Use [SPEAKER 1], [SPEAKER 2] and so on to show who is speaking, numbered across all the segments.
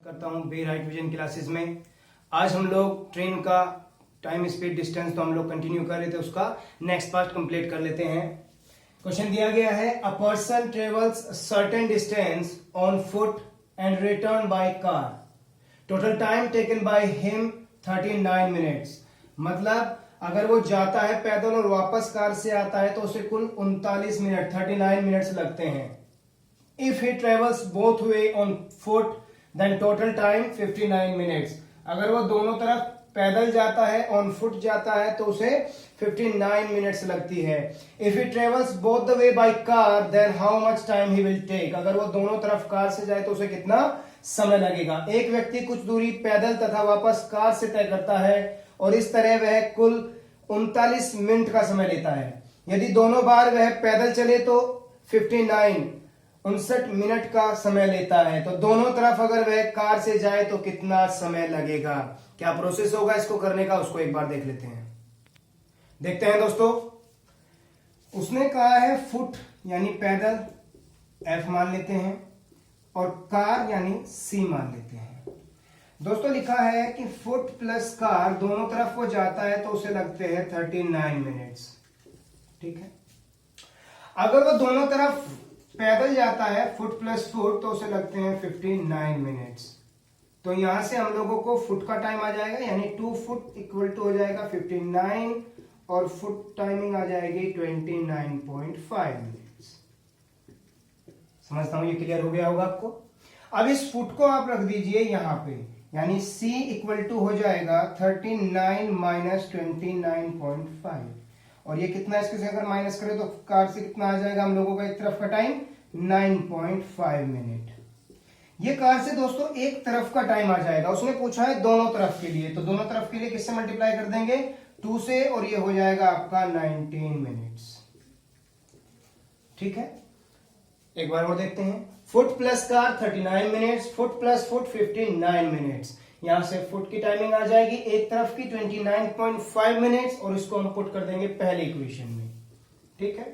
[SPEAKER 1] करता हूँ बे right vision classes में। आज हम लोग ट्रेन का टाइम स्पीड डिस्टेंस तो हम लोग कंटिन्यू कर रहे थे, उसका नेक्स्ट पार्ट कंप्लीट कर लेते हैं। क्वेश्चन दिया गया है, a person travels certain distance on foot and return by car, total time taken by him 39 minutes. मतलब अगर वो जाता है पैदल और वापस कार से आता है तो उसे कुल 39 मिनट 39 मिनट्स लगते हैं। If he travels both way on foot then total time 59 minutes. अगर वो दोनों तरफ पैदल जाता है, ऑन फुट जाता है, तो उसे 59 मिनट्स लगती है। If he travels both the way by car then how much time he will take. अगर वो दोनों तरफ कार से जाए तो उसे कितना समय लगेगा। एक व्यक्ति कुछ दूरी पैदल तथा वापस कार से तय करता है और इस तरह वह कुल 39 मिनट का समय लेता है। यदि दोनों बार वह पैदल चले तो 59 मिनट का समय लेता है। तो दोनों तरफ अगर वह कार से जाए तो कितना समय लगेगा, क्या प्रोसेस होगा इसको करने का, उसको एक बार देख लेते हैं। देखते हैं दोस्तों, उसने कहा है फुट यानी पैदल F मान लेते हैं और कार यानी C मान लेते हैं। दोस्तों लिखा है कि फुट प्लस कार दोनों तरफ को जाता है तो उसे लगते हैं 39 मिनट्स। ठीक है, अगर वो दोनों तरफ पैदल जाता है फुट प्लस फुट तो उसे लगते हैं 59 मिनट्स। तो यहां से हम लोगों को फुट का टाइम आ जाएगा, यानी 2 फुट इक्वल टू हो जाएगा 59 और फुट टाइमिंग आ जाएगी 29.5 मिनट्स। समझता हूं ये क्लियर हो गया होगा आपको। अब इस फुट को आप रख दीजिए यहां पे, यानी C इक्वल टू हो जाएगा 39 माइनस 29.5 और ये कितना, इसके से अगर माइनस करें तो कार से कितना आ जाएगा हम लोगों का एक तरफ का टाइम 9.5 मिनट। ये कार से दोस्तों एक तरफ का टाइम आ जाएगा। उसने पूछा है दोनों तरफ के लिए, तो दोनों तरफ के लिए किससे मल्टीप्लाई कर देंगे 2 से और ये हो जाएगा आपका 19 मिनट्स। ठीक है, एक बार और देखते हैं। Foot plus car 39 minutes, foot plus foot 59 minutes. यहां से फुट की टाइमिंग आ जाएगी एक तरफ की 29.5 मिनट्स और इसको हम पुट कर देंगे पहले इक्वेशन में। ठीक है,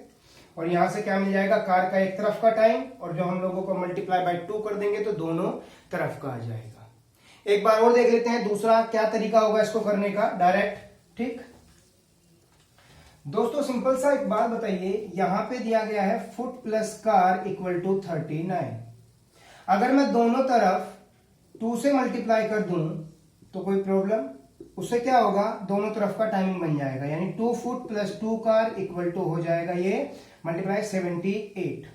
[SPEAKER 1] और यहां से क्या मिल जाएगा, कार का एक तरफ का टाइम, और जो हम लोगों को मल्टीप्लाई बाय 2 कर देंगे तो दोनों तरफ का आ जाएगा। एक बार और देख लेते हैं दूसरा क्या तरीका होगा इसको करने का, डायरेक्ट। ठीक दोस्तों, सिंपल सा एक बात बताइए, यहां पे दिया गया है foot plus car equal to 39। अगर मैं दोनों तरफ 2 से मल्टीप्लाई कर दूं तो कोई प्रॉब्लम, उससे क्या होगा, दोनों तरफ का टाइमिंग बन जाएगा, यानी 2 foot plus 2 car equal to हो जाएगा ये मल्टीप्लाई 78।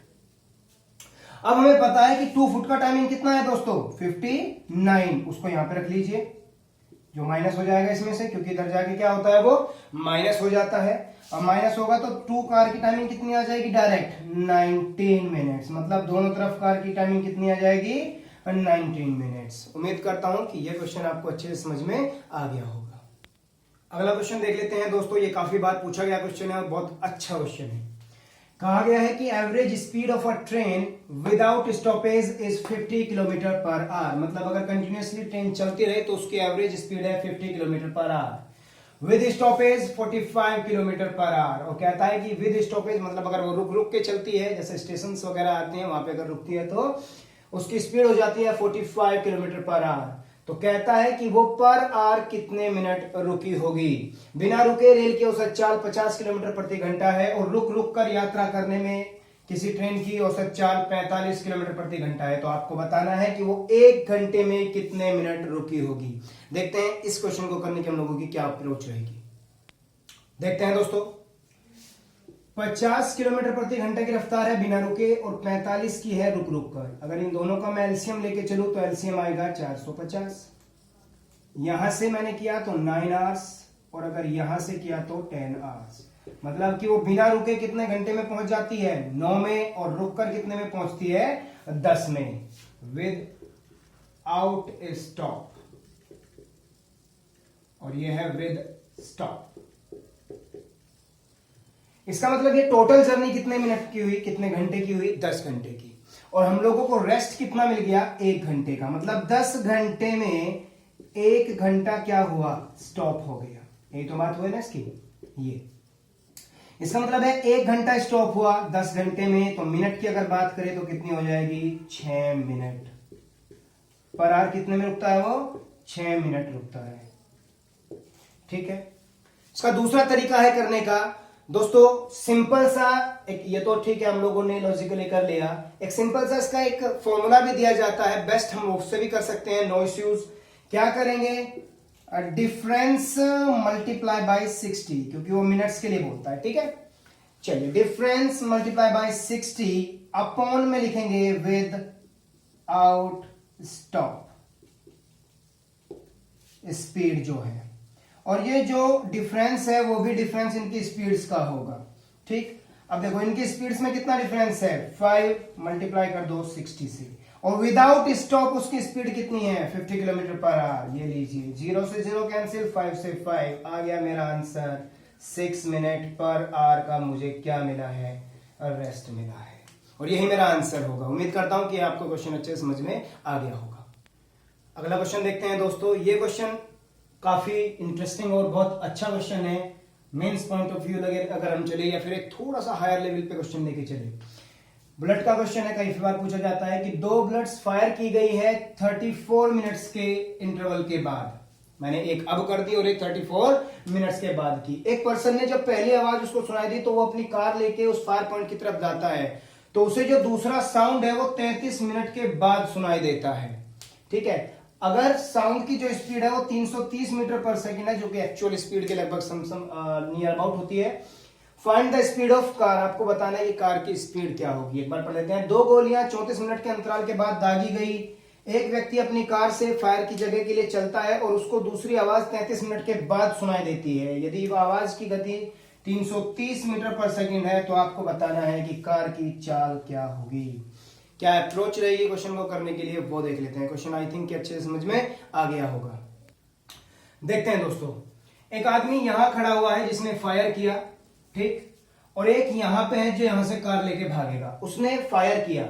[SPEAKER 1] अब हमें पता है कि 2 फुट का टाइमिंग कितना है दोस्तों 59, उसको यहां पे रख लीजिए, जो माइनस हो जाएगा इसमें से, क्योंकि इधर जाके क्या होता है वो माइनस हो जाता है। अब माइनस होगा तो 2 कार की टाइमिंग कितनी आ जाएगी, डायरेक्ट 19 मिनट्स। मतलब दोनों तरफ कार की टाइमिंग कितनी आ जाएगी 19 मिनट्स। उम्मीद करता हूं कि यह क्वेश्चन आपको अच्छे से समझ में आ गया होगा। अगला क्वेश्चन देख लेते हैं दोस्तों, ये काफी बार पूछा गया क्वेश्चन है और बहुत अच्छा क्वेश्चन है। कहा गया है कि average speed of a train without stoppage is 50 kilometre per hour. मतलब अगर कंटिन्यूअसली ट्रेन चलती रहे तो उसकी एवरेज स्पीड है 50 kilometre per hour, with stoppage 45 kilometre per hour. और कहता है कि विद स्टॉपेज मतलब अगर वो रुक रुक के चलती है, जैसे स्टेशन वगैरह आते हैं वहां पे अगर रुकती है तो उसकी स्पीड हो जाती है 45 किलोमीटर पर आवर। तो कहता है कि वो पर आवर कितने मिनट रुकी होगी। बिना रुके रेल की औसत चाल 50 किलोमीटर प्रति घंटा है और रुक रुक कर यात्रा करने में किसी ट्रेन की औसत चाल 45 किलोमीटर प्रति घंटा है। तो आपको बताना है कि वो 1 घंटे में कितने मिनट रुकी होगी। देखते हैं इस क्वेश्चन को करने की हम लोगों की क्या अप्रोच रहेगी। देखते हैं दोस्तों, 50 किलोमीटर प्रति घंटे की रफ्तार है बिना रुके और 45 की है रुक रुक कर। अगर इन दोनों का मैं एलसीएम लेके चलूं तो एलसीएम आएगा 450। यहां से मैंने किया तो 9 आवर्स और अगर यहां से किया तो 10 आवर्स। मतलब कि वो बिना रुके कितने घंटे में पहुंच जाती है 9 में, और रुक कर कितने में पहुंचती है 10 में, विद आउट स्टॉप, और ये है विद स्टॉप। इसका मतलब ये टोटल जर्नी कितने मिनट की हुई, कितने घंटे की हुई 10 घंटे की। और हम लोगों को रेस्ट कितना मिल गया 1 घंटे का। मतलब 10 घंटे में 1 घंटा क्या हुआ, स्टॉप हो गया। यही तो बात हुई ना इसकी। ये इसका मतलब है 1 घंटा स्टॉप हुआ 10 घंटे में, तो मिनट की अगर बात करें तो कितनी हो जाएगी 6 मिनट। पर आवर कितने में रुकता है? वो 6 मिनट रुकता है। ठीक है, इसका दूसरा तरीका है करने का दोस्तों, सिंपल सा एक, ये तो ठीक है हम लोगों ने लॉजिकली कर लिया, एक सिंपल सा इसका एक फॉर्मूला भी दिया जाता है, बेस्ट हम उससे भी कर सकते हैं, नो इश्यूज। क्या करेंगे? डिफरेंस मल्टीप्लाई बाय 60, क्योंकि वो मिनट्स के लिए बोलता है। ठीक है, चलिए डिफरेंस मल्टीप्लाई बाय 60 अपॉन में लिखेंगे विद आउट स्टॉप स्पीड जो है, और ये जो डिफरेंस है वो भी डिफरेंस इनकी स्पीड्स का होगा। ठीक, अब देखो इनकी स्पीड्स में कितना डिफरेंस है? 5 मल्टीप्लाई कर दो 60 से, और विदाउट स्टॉप उसकी स्पीड कितनी है? 50 किलोमीटर पर आवर। ये लीजिए 0 से 0 कैंसिल, 5 से 5, आ गया मेरा आंसर। 6 मिनट पर आवर का मुझे क्या मिला है? रेस्ट मिला है, और यही मेरा आंसर होगा। उम्मीद करता हूं कि आपको क्वेश्चन अच्छे समझ में आ गया होगा। अगला क्वेश्चन देखते हैं दोस्तों। ये क्वेश्चन काफी इंटरेस्टिंग और बहुत अच्छा क्वेश्चन है, मेंस पॉइंट ऑफ व्यू लगे अगर हम चले, या फिर एक थोड़ा सा हायर लेवल पे क्वेश्चन लेके चले। ब्लड का क्वेश्चन है, कई बार पूछा जाता है कि 2 ब्लड्स फायर की गई है 34 मिनट्स के इंटरवल के बाद। मैंने एक अब कर दी और एक 34 मिनट्स के बाद की। एक पर्सन ने जब पहली आवाज उसको सुनाई दी तो वो अपनी कार लेके उस फायर पॉइंट की तरफ जाता है, तो उसे जो दूसरा साउंड है वो 33 मिनट के बाद सुनाई देता है। ठीक है, अगर साउंड की जो स्पीड है वो 330 मीटर पर सेकंड है, जो कि एक्चुअल स्पीड के लगभग नियर अबाउट होती है। Find the speed of car, आपको बताना है कि कार की स्पीड क्या होगी। एक बार पढ़ लेते हैं। 2 गोलियां 34 मिनट के अंतराल के बाद दागी गई। एक व्यक्ति अपनी कार से फायर की जगह के लिए चलता है और उसको दूसरी आवाज 33 मिनट के बाद सुनाई देती है। यदि आवाज की गति 330 मीटर पर सेकंड है तो आपको बताना है कि कार की चाल क्या होगी। क्या अप्रोच रहेगी क्वेश्चन को करने के लिए, वो देख लेते हैं। क्वेश्चन आई थिंक अच्छे से समझ में आ गया होगा। देखते हैं दोस्तों, एक आदमी यहां खड़ा हुआ है जिसने फायर किया, ठीक, और एक यहां पे है जो यहां से कार लेके भागेगा। उसने फायर किया,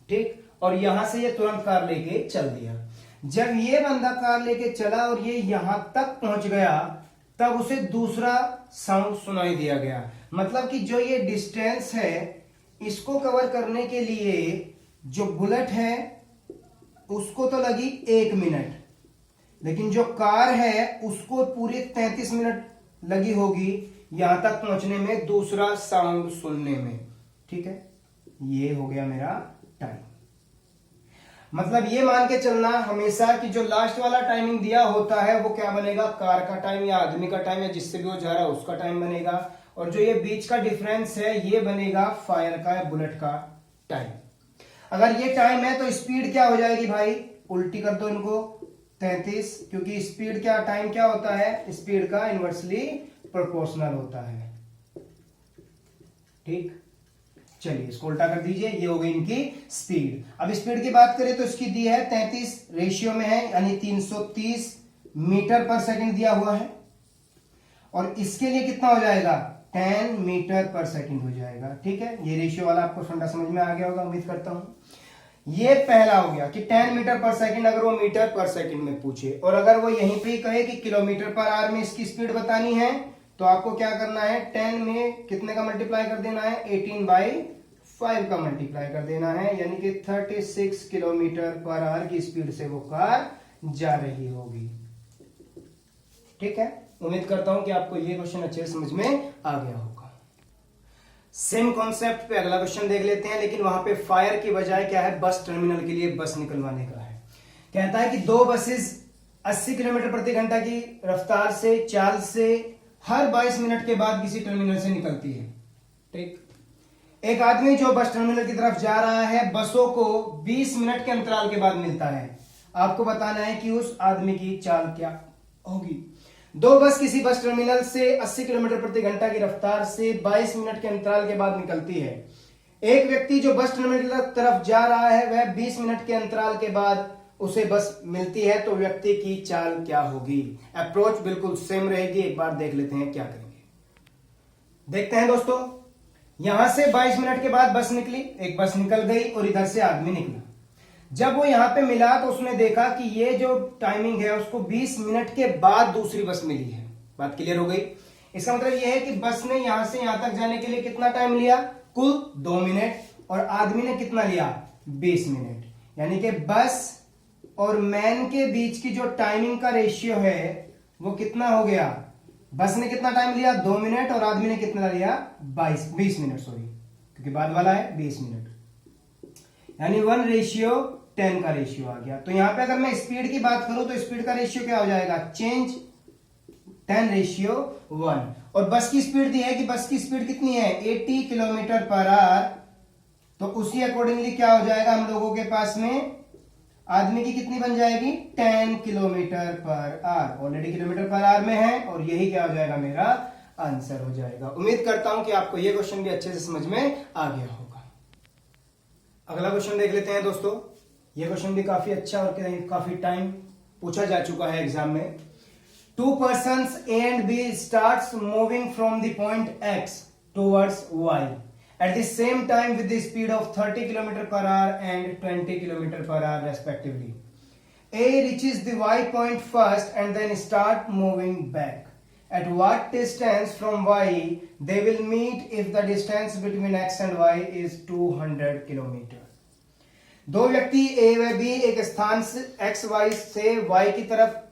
[SPEAKER 1] ठीक, और यहां से ये तुरंत कार लेके चल दिया। जब ये बंदा कार लेके चला और ये यहां तक पहुंच गया, तब उसे दूसरा साउंड सुनाई दिया गया। मतलब कि जो ये डिस्टेंस है इसको कवर करने के लिए जो बुलेट है उसको तो लगी 1 मिनट, लेकिन जो कार है उसको पूरी 33 मिनट लगी होगी यहां तक पहुंचने में, दूसरा साउंड सुनने में। ठीक है, ये हो गया मेरा टाइम। मतलब ये मान के चलना हमेशा कि जो लास्ट वाला टाइमिंग दिया होता है वो क्या बनेगा? कार का टाइम या आदमी का टाइम या जिससे भी वो जा रहा है उसका टाइम बनेगा, और जो ये बीच का डिफरेंस है ये बनेगा फायर का या बुलेट का टाइम। अगर ये टाइम है तो स्पीड क्या हो जाएगी भाई? उल्टी कर दो इनको, 33, क्योंकि स्पीड क्या, टाइम क्या होता है? स्पीड का इनवर्सली प्रोपोर्शनल होता है। ठीक, चलिए इसको उल्टा कर दीजिए, ये हो गई इनकी स्पीड। अब स्पीड की बात करें तो इसकी दी है 33 रेशियो में है, यानी 330 मीटर पर सेकंड दिया हुआ है, और इसके लिए कितना हो जाएगा? 10 मीटर पर सेकंड हो जाएगा। ठीक है, ये रेशियो वाला आपको फंडा समझ में आ गया होगा, उम्मीद करता हूं। ये पहला हो गया कि 10 मीटर पर सेकंड, अगर वो मीटर पर सेकंड में पूछे, और अगर वो यहीं पे ही कहे कि किलोमीटर पर आवर में इसकी स्पीड बतानी है, तो आपको क्या करना है? 10 में कितने का मल्टीप्लाई कर देना है? 18/5 का मल्टीप्लाई कर देना है, यानी कि 36 किलोमीटर पर आवर की स्पीड से वो कार जा रही होगी। ठीक है, उम्मीद करता हूं कि आपको ये क्वेश्चन अच्छे से समझ में आ गया होगा। सेम कॉन्सेप्ट पे अगला क्वेश्चन देख लेते हैं, लेकिन वहां पे फायर की बजाय क्या है? बस टर्मिनल के लिए बस निकलवाने का है। कहता है कि 2 बसेस 80 किलोमीटर प्रति घंटा की रफ्तार से चाल से हर 22 मिनट के बाद किसी टर्मिनल से निकलती है। ठीक, एक आदमी जो बस टर्मिनल की तरफ जा रहा है, बसों को 20 मिनट के अंतराल के बाद मिलता है। आपको बताना है कि उस आदमी की चाल क्या होगी। 2 बस किसी बस टर्मिनल से 80 किलोमीटर प्रति घंटा की रफ्तार से 22 मिनट के अंतराल के बाद निकलती है। एक व्यक्ति जो बस टर्मिनल की तरफ जा रहा है वह 20 मिनट के अंतराल के बाद उसे बस मिलती है, तो व्यक्ति की चाल क्या होगी? अप्रोच बिल्कुल सेम रहेगी। एक बार देख लेते हैं क्या करेंगे। देखते हैं दोस्तों, यहां से 22 मिनट के बाद बस निकली, एक बस निकल गई और इधर से आदमी निकला। जब वो यहां पे मिला तो उसने देखा कि ये जो टाइमिंग है उसको 20 मिनट के बाद दूसरी बस मिली है। बात क्लियर हो गई? इसका मतलब यह है कि बस ने यहां से यहां तक जाने के लिए कितना टाइम लिया? कुल 2 मिनट, और आदमी ने कितना लिया? 20 मिनट। यानी कि बस और मैन के बीच की जो टाइमिंग का रेशियो है वो कितना हो गया? बस ने कितना टाइम लिया? 2 मिनट, और आदमी ने कितना लिया? 20 मिनट, सॉरी, क्योंकि बाद वाला है 20 मिनट, यानी 1:10 का रेशियो आ गया। तो यहां पे अगर मैं स्पीड की बात करूं तो स्पीड का रेशियो क्या हो जाएगा? चेंज 10:1। और बस की स्पीड दी है कि बस की स्पीड कितनी है? 80 किलोमीटर पर आवर। तो उसी अकॉर्डिंगली क्या हो जाएगा हम लोगों के पास में? आदमी की कितनी बन जाएगी? 10 kilometre per hour. Already kilometre per hour में है, और यही क्या हो जाएगा? मेरा आंसर हो जाएगा। उम्मीद करता हूं कि आपको यह क्वेश्चन भी अच्छे से समझ में आ गया होगा। अगला क्वेश्चन देख लेते हैं दोस्तों। यह क्वेश्चन भी काफी अच्छा और काफी टाइम पूछा जा चुका है एग्जाम में। 2 persons A and B starts moving from the point X towards Y at the same time with the speed of 30 km per hour and 20 km per hour respectively. A reaches the Y point first and then start moving back. At what distance from Y they will meet if the distance between X and Y is 200 km? दो व्यक्ति A व B एक स्थान से XY से Y की तरफ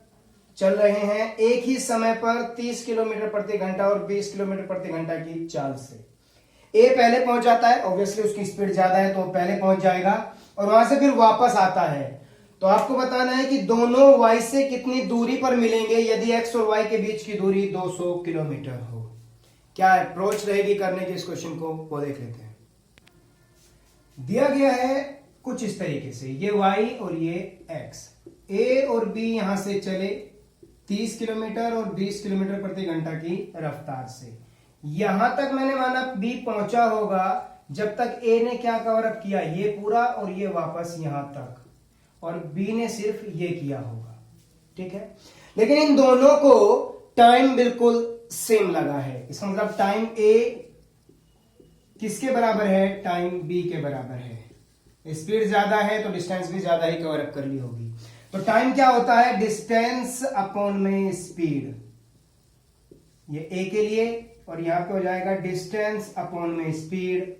[SPEAKER 1] चल रहे हैं एक ही समय पर 30 किलोमीटर प्रति घंटा और 20 किलोमीटर प्रति घंटा की चाल से। ए पहले पहुंच जाता है, ऑब्वियसली उसकी स्पीड ज्यादा है तो पहले पहुंच जाएगा, और वहां से फिर वापस आता है। तो आपको बताना है कि दोनों वाई से कितनी दूरी पर मिलेंगे यदि एक्स और वाई के बीच की दूरी 200 किलोमीटर हो। क्या अप्रोच रहेगी करने की इस क्वेश्चन को, वो देख लेते हैं। दिया गया है कुछ इस तरीके से, ये वाई और ये एक्स। ए और बी यहां से चले 30 किलोमीटर और 20 किलोमीटर प्रति घंटा की रफ्तार से। यहां तक मैंने माना बी पहुंचा होगा जब तक ए ने क्या कवर अप किया? ये पूरा और ये वापस यहां तक, और बी ने सिर्फ ये किया होगा। ठीक है, लेकिन इन दोनों को टाइम बिल्कुल सेम लगा है। इसका मतलब टाइम ए किसके बराबर है? टाइम बी के बराबर है। स्पीड ज्यादा है तो डिस्टेंस भी ज्यादा ही कवर अप कर ली होगी। तो टाइम क्या होता है? डिस्टेंस अपॉन में स्पीड। ये ए के लिए, और यहां पे हो जाएगा डिस्टेंस अपॉन में स्पीड,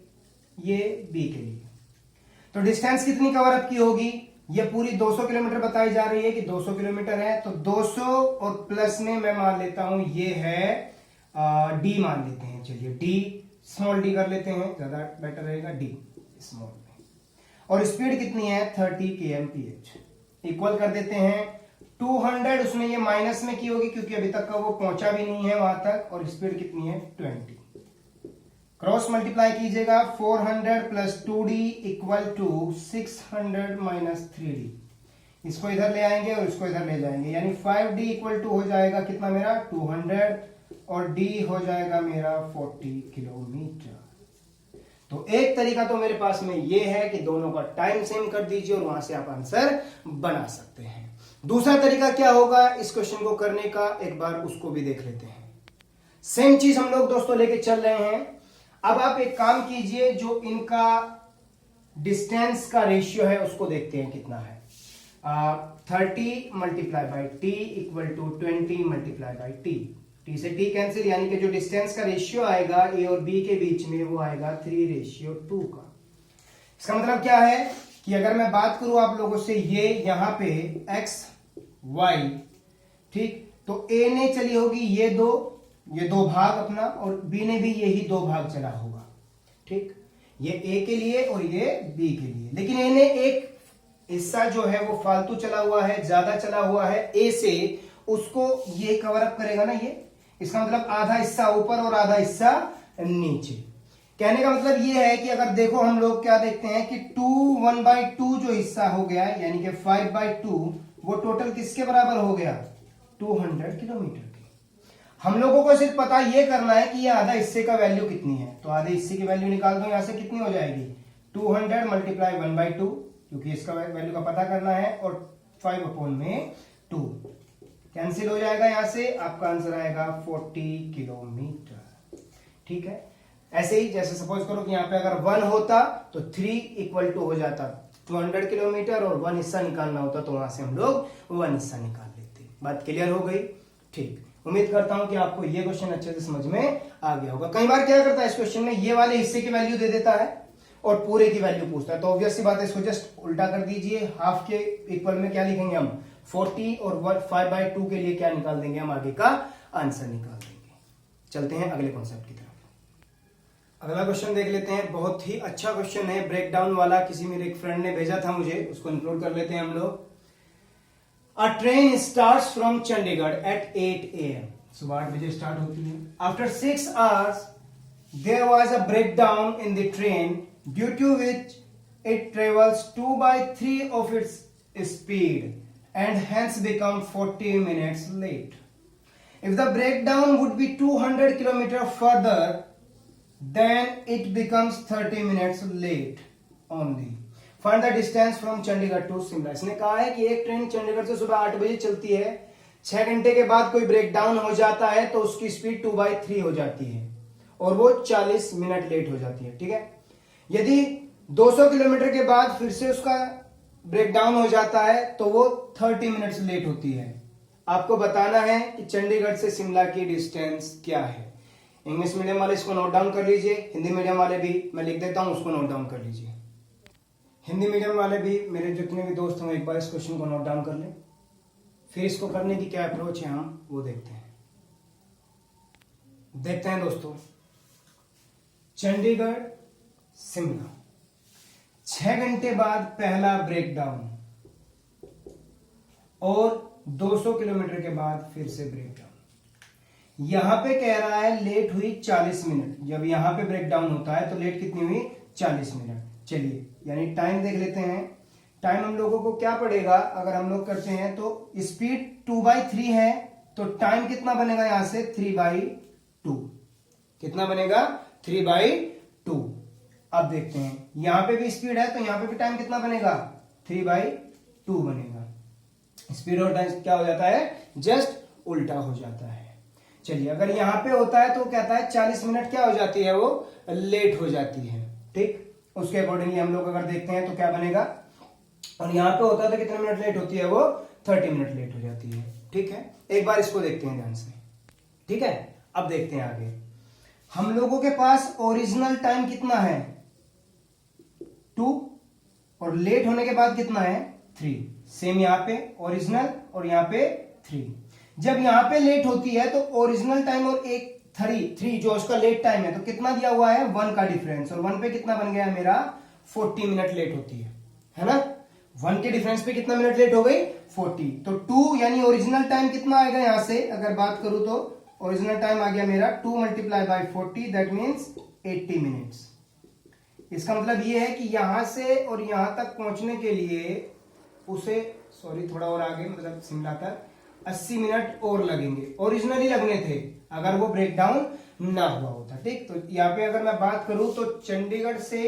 [SPEAKER 1] ये बी के लिए। तो डिस्टेंस कितनी कवर अप की होगी? ये पूरी 200 किलोमीटर बताई जा रही है कि 200 किलोमीटर है, तो 200 और प्लस में मैं मान लेता हूं ये है डी मान लेते हैं। चलिए डी, स्मॉल डी कर लेते हैं, ज्यादा बेटर रहेगा, डी स्मॉल में। और स्पीड कितनी है? 30 kmph। इक्वल कर देते हैं 200, उसने ये माइनस में की होगी क्योंकि अभी तक का वो पहुंचा भी नहीं है वहां तक, और स्पीड कितनी है? 20। क्रॉस मल्टीप्लाई कीजिएगा, 400 plus 2d equal to 600 minus 3d। इसको इधर ले आएंगे और इसको इधर ले जाएंगे, यानी 5d इक्वल टू हो जाएगा कितना मेरा? 200, और d हो जाएगा मेरा 40 किलोमीटर। तो एक तरीका तो मेरे पास में ये है कि दोनों का टाइम सेम कर दीजिए और वहां से आप आंसर बना सकते हैं। दूसरा तरीका क्या होगा इस क्वेश्चन को करने का, एक बार उसको भी देख लेते हैं। सेम चीज हम लोग दोस्तों लेके चल रहे हैं। अब आप एक काम कीजिए, जो इनका डिस्टेंस का रेशियो है उसको देखते हैं कितना है। 30 multiply by T equal to 20 multiply by T. T से टी कैंसिल, यानी कि जो डिस्टेंस का रेशियो आएगा ए और बी के बीच में वो आएगा 3:2 का। इसका मतलब क्या है कि अगर मैं बात करूं आप लोगों से, ये यहां पे एक्स वाई, ठीक, तो ए ने चली होगी ये दो भाग अपना, और बी ने भी यही 2 भाग चला होगा। ठीक, ये ए के लिए और ये बी के लिए। लेकिन ए ने एक हिस्सा जो है वो फालतू चला हुआ है, ज्यादा चला हुआ है ए से, उसको ये कवर अप करेगा ना ये। इसका मतलब आधा हिस्सा ऊपर और आधा हिस्सा नीचे। कहने का मतलब ये है कि अगर देखो हम लोग क्या देखते हैं कि 1/2 जो हिस्सा हो गया, यानी कि 5/2, वो टोटल किसके बराबर हो गया? 200 किलोमीटर के। हम लोगों को सिर्फ पता ये करना है कि ये आधा हिस्से का वैल्यू कितनी है, तो आधे हिस्से की वैल्यू निकाल दो। यहां से कितनी हो जाएगी? 200 मल्टीप्लाई 1/2, क्योंकि इसका वैल्यू का पता करना है, और 5/2 कैंसिल हो जाएगा। यहां से आपका आंसर आएगा 40 किलोमीटर। ठीक है, ऐसे ही जैसे सपोज करो कि यहां पे अगर 1 होता तो 3 इक्वल टू हो जाता 200 किलोमीटर, और 1 हिस्सा निकालना होता तो वहां से हम लोग 1 हिस्सा निकाल लेते। बात क्लियर हो गई? ठीक, उम्मीद करता हूं कि आपको ये क्वेश्चन अच्छे से समझ में आ गया होगा। कई बार क्या करता है इस क्वेश्चन में, ये वाले हिस्से की वैल्यू दे देता है और पूरे की वैल्यू पूछता है। तो ऑब्वियस सी बात है, इसको जस्ट उल्टा कर दीजिए। हाफ के इक्वल में क्या लिखेंगे हम 40 और 5/2 के लिए क्या निकाल देंगे हम, आगे का आंसर निकाल देंगे। चलते हैं अगले कॉन्सेप्ट की तरफ। अगला क्वेश्चन देख लेते हैं, बहुत ही अच्छा क्वेश्चन है, ब्रेकडाउन वाला, किसी मेरे एक फ्रेंड ने भेजा था मुझे, उसको इंक्लूड कर लेते हैं हम लोग। A train starts from Chandigarh at 8 AM, सुबह 8 बजे स्टार्ट होती है। After 6 hours there was a breakdown in the train due to which it travels 2/3 of its speed and hence become 40 minutes late. If the breakdown would be 200 km further, then it becomes 30 minutes late only. Find the distance from Chandigarh to Shimla. इसने कहा है कि एक train Chandigarh से सुबह 8 बजे चलती है, 6 घंटे के बाद कोई ब्रेकडाउन हो जाता है तो उसकी स्पीड 2/3 हो जाती है और वो 40 मिनट लेट हो जाती है। ठीक है, यदि 200 किलोमीटर के बाद फिर से उसका ब्रेकडाउन हो जाता है तो वो 30 मिनट्स लेट होती है। आपको बताना है कि चंडीगढ़ से शिमला की डिस्टेंस क्या है। इंग्लिश मीडियम वाले इसको नोट डाउन कर लीजिए, हिंदी मीडियम वाले भी मैं लिख देता हूं, उसको नोट डाउन कर लीजिए। हिंदी मीडियम वाले भी, मेरे जितने भी दोस्त होंगे, एक बार इस क्वेश्चन को नोट डाउन कर लें, फिर इसको करने की क्या अप्रोच है हम वो देखते हैं। दोस्तों, चंडीगढ़ शिमला 6 घंटे बाद पहला ब्रेकडाउन और 200 किलोमीटर के बाद फिर से ब्रेकडाउन। यहां पे कह रहा है लेट हुई 40 मिनट। जब यहां पे ब्रेकडाउन होता है तो लेट कितनी हुई 40 मिनट। चलिए, यानी टाइम देख लेते हैं। टाइम हम लोगों को क्या पड़ेगा, अगर हम लोग करते हैं तो स्पीड 2/3 है तो टाइम कितना बनेगा यहां से 3/2। कितना बनेगा 3/2। अब देखते हैं, यहां पे भी स्पीड है तो यहां पे भी टाइम कितना बनेगा 3/2 बनेगा। स्पीड और टाइम क्या हो जाता है, जस्ट उल्टा हो जाता है। चलिए, अगर यहां पे होता है तो कहता है 40 मिनट क्या हो जाती है, वो लेट हो जाती है। ठीक, उसके अकॉर्डिंगली हम लोग अगर देखते हैं तो क्या बनेगा, और यहां पे होता है तो कितने मिनट लेट होती है, वो 30 मिनट लेट हो जाती है। ठीक है, एक बार इसको देखते हैं ध्यान से। ठीक है, अब देखते हैं आगे। हम लोगों के पास ओरिजिनल टाइम कितना है 2 और लेट होने के बाद कितना है 3। सेम यहां पे ओरिजिनल और यहां पे 3। जब यहां पे लेट होती है तो ओरिजिनल टाइम और एक 3 जो उसका लेट टाइम है तो कितना दिया हुआ है 1 का डिफरेंस, और 1 पे कितना बन गया मेरा 40 मिनट लेट होती है ना। 1 के डिफरेंस पे कितना मिनट लेट हो गई 40। तो 2 यानी ओरिजिनल टाइम कितना आएगा, यहां से अगर बात करूं तो ओरिजिनल टाइम आ गया मेरा 2 × 40 दैट मीन्स 80 मिनट्स। इसका मतलब ये है कि यहां से और यहां तक पहुंचने के लिए उसे थोड़ा और आगे, मतलब शिमला तक 80 मिनट और लगेंगे। ओरिजिनली लगने थे अगर वो ब्रेकडाउन ना हुआ होता। ठीक, तो यहाँ पे अगर मैं बात करूं तो चंडीगढ़ से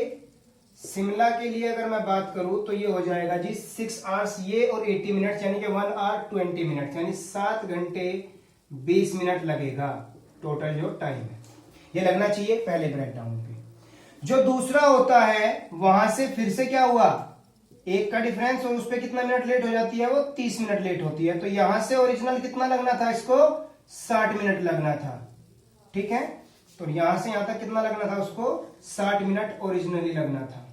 [SPEAKER 1] शिमला के लिए अगर मैं बात करूं तो ये हो जाएगा जी 6 आवर्स ये और 80 मिनट, यानी कि 1 hour 20 मिनट, यानी 7 घंटे 20 मिनट लगेगा टोटल जो टाइम है। ये लगना चाहिए पहले ब्रेकडाउन पे। जो दूसरा होता है वहां से फिर से क्या हुआ, 1 का डिफरेंस और उस पर कितना मिनट लेट हो जाती है, वो 30 मिनट लेट होती है। तो यहां से ओरिजिनल कितना लगना था, इसको 60 मिनट लगना था। ठीक है, तो यहां से यहां तक कितना लगना था, उसको 60 मिनट ओरिजिनली लगना था।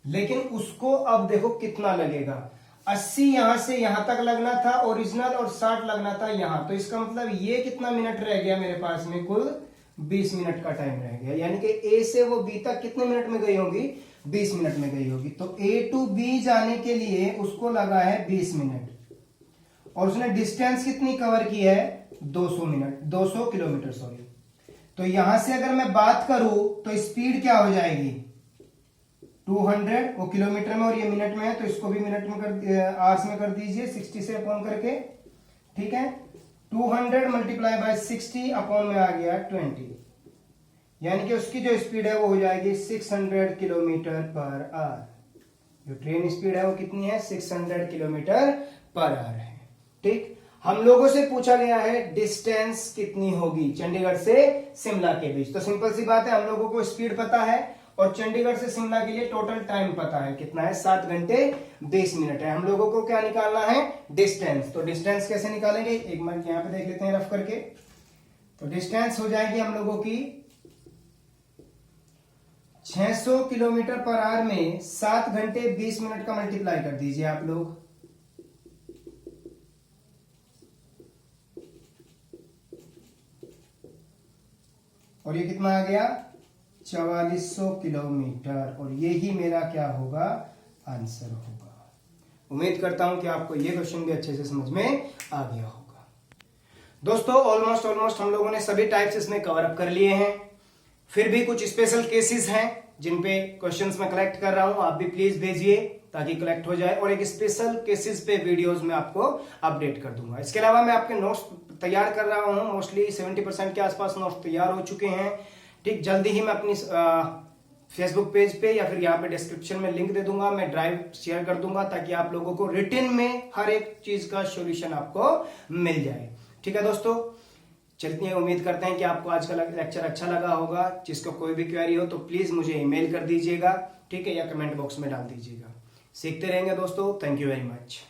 [SPEAKER 1] लेकिन उसको अब देखो कितना लगेगा, 80 यहां से यहां तक लगना था ओरिजिनल और 60 लगना था यहां। तो इसका मतलब ये कितना मिनट रह गया मेरे पास में, कुल 20 मिनट का टाइम रह गया। यानी कि ए से वो बी तक कितने मिनट में गई होगी, 20 मिनट में गई होगी। तो ए टू बी जाने के लिए उसको लगा है 20 मिनट और उसने डिस्टेंस कितनी कवर की है 200 किलोमीटर सॉरी। तो यहां से अगर मैं बात करूं तो स्पीड क्या हो जाएगी 200, वो किलोमीटर में और ये मिनट में है तो इसको भी मिनट में आवर्स में कर दीजिए 60 से अपॉन करके। ठीक है, 200 × 60 अपॉन में आ गया 20, यानी कि उसकी जो स्पीड है वो हो जाएगी 600 किलोमीटर पर आवर। जो ट्रेन स्पीड है वो कितनी है 600 किलोमीटर पर आवर है। ठीक, हम लोगों से पूछा गया है डिस्टेंस कितनी होगी चंडीगढ़ से शिमला के बीच। तो सिंपल सी बात है, हम लोगों को स्पीड पता है और चंडीगढ़ से शिमला के लिए टोटल टाइम पता है कितना है 7 घंटे 20 मिनट है। हम लोगों को क्या निकालना है डिस्टेंस। तो डिस्टेंस कैसे निकालेंगे, एक मिनट यहां पे देख लेते हैं रफ करके। तो डिस्टेंस हो जाएगी हम लोगों की 600 किलोमीटर पर आवर में 7 घंटे 20 मिनट का मल्टीप्लाई कर दीजिए आप लोग। और ये कितना आ गया 4400 किलोमीटर, और यही मेरा क्या होगा आंसर होगा। उम्मीद करता हूं कि आपको ये क्वेश्चन भी अच्छे से समझ में आ गया होगा। दोस्तों ऑलमोस्ट हम लोगों ने सभी टाइप्स इसमें कवर अप कर लिए हैं। फिर भी कुछ स्पेशल केसेस हैं जिन पे क्वेश्चंस मैं कलेक्ट कर रहा हूं, आप भी प्लीज भेजिए ताकि कलेक्ट हो जाए, और एक स्पेशल केसेस पे वीडियोस में आपको अपडेट कर दूंगा। इसके अलावा मैं आपके नोट्स तैयार कर रहा हूं, मोस्टली 70% के आसपास नोट्स तैयार हो चुके हैं। ठीक, जल्दी ही मैं अपनी फेसबुक पेज पे या फिर यहाँ पे डिस्क्रिप्शन में लिंक दे दूंगा, मैं ड्राइव शेयर कर दूंगा ताकि आप लोगों को रिटन में हर एक चीज का सॉल्यूशन आपको मिल जाए। ठीक है दोस्तों, चलते हैं। उम्मीद करते हैं कि आपको आज का लेक्चर अच्छा लगा होगा। जिसको कोई भी क्वेरी हो तो प्लीज मुझे ईमेल कर दीजिएगा, ठीक है, या कमेंट बॉक्स में डाल दीजिएगा। सीखते रहेंगे दोस्तों। Thank you very much.